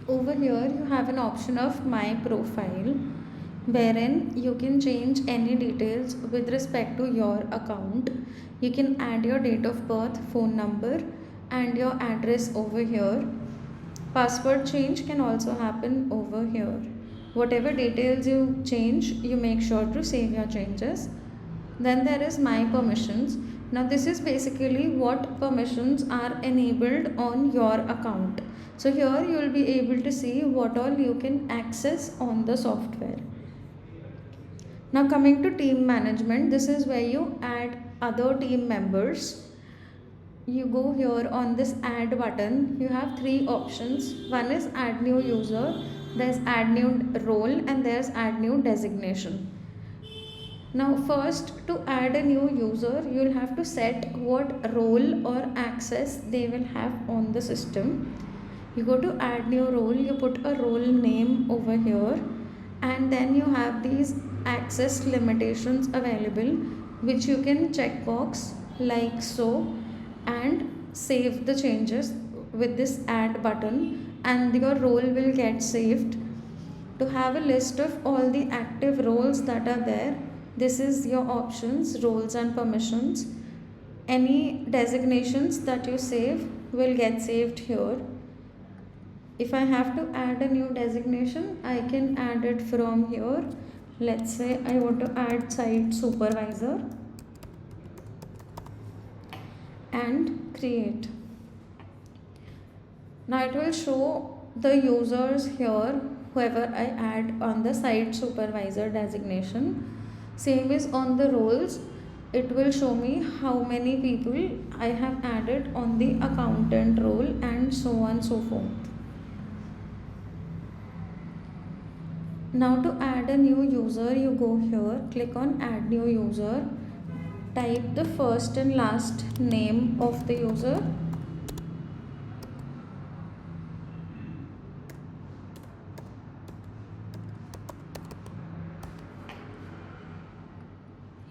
Over here you have an option of my profile, wherein you can change any details with respect to your account. You can add your date of birth, phone number and your address over here. Password change can also happen over here. Whatever details you change, you make sure to save your changes. Then there is my permissions. Now this is basically what permissions are enabled on your account. So here you will be able to see what all you can access on the software. Now coming to team management, this is where you add other team members. You go here on this add button, you have three options. One is add new user, there's add new role and there's add new designation. Now first, to add a new user, you'll have to set what role or access they will have on the system. You go to add new role, you put a role name over here, and then you have these access limitations available, which you can checkbox like so and save the changes with this add button, and your role will get saved. To have a list of all the active roles that are there, this is your options, roles and permissions. Any designations that you save will get saved here. If I have to add a new designation, I can add it from here. Let's say I want to add site supervisor and create. Now it will show the users here, whoever I add on the site supervisor designation. Same is on the roles. It will show me how many people I have added on the accountant role and so on and so forth. Now to add a new user, you go here, click on add new user, type the first and last name of the user.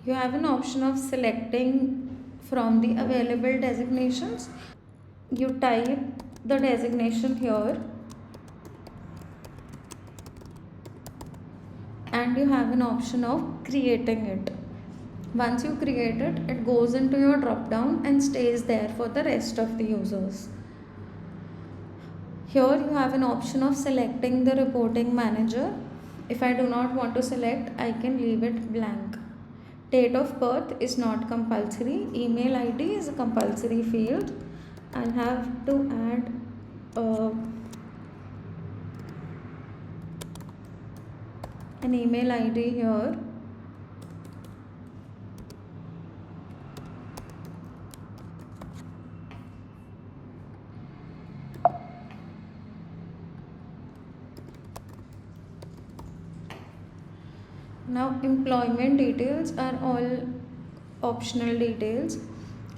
You have an option of selecting from the available designations. You type the designation here and you have an option of creating it. Once you create it, it goes into your drop down and stays there for the rest of the users. Here you have an option of selecting the reporting manager. If I do not want to select, I can leave it blank. Date of birth is not compulsory. Email ID is a compulsory field. I'll have to add an email ID here. Now employment details are all optional details.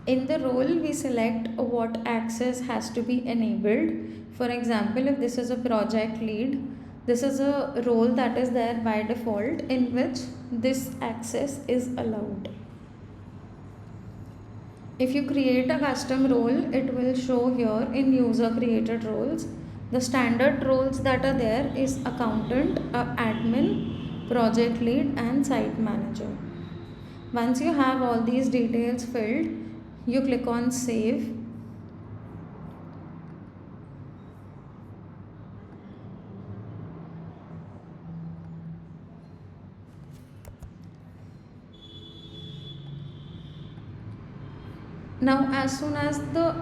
In the role we select what access has to be enabled. For example, if this is a project lead, this is a role that is there by default in which this access is allowed. If you create a custom role, it will show here in user created roles. The standard roles that are there is accountant, admin, project lead and site manager. Once you have all these details filled, you click on save. Now as soon as the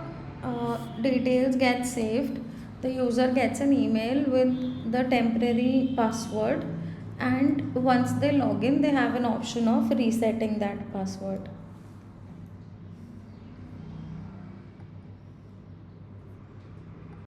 details get saved, the user gets an email with the temporary password, and once they log in they have an option of resetting that password.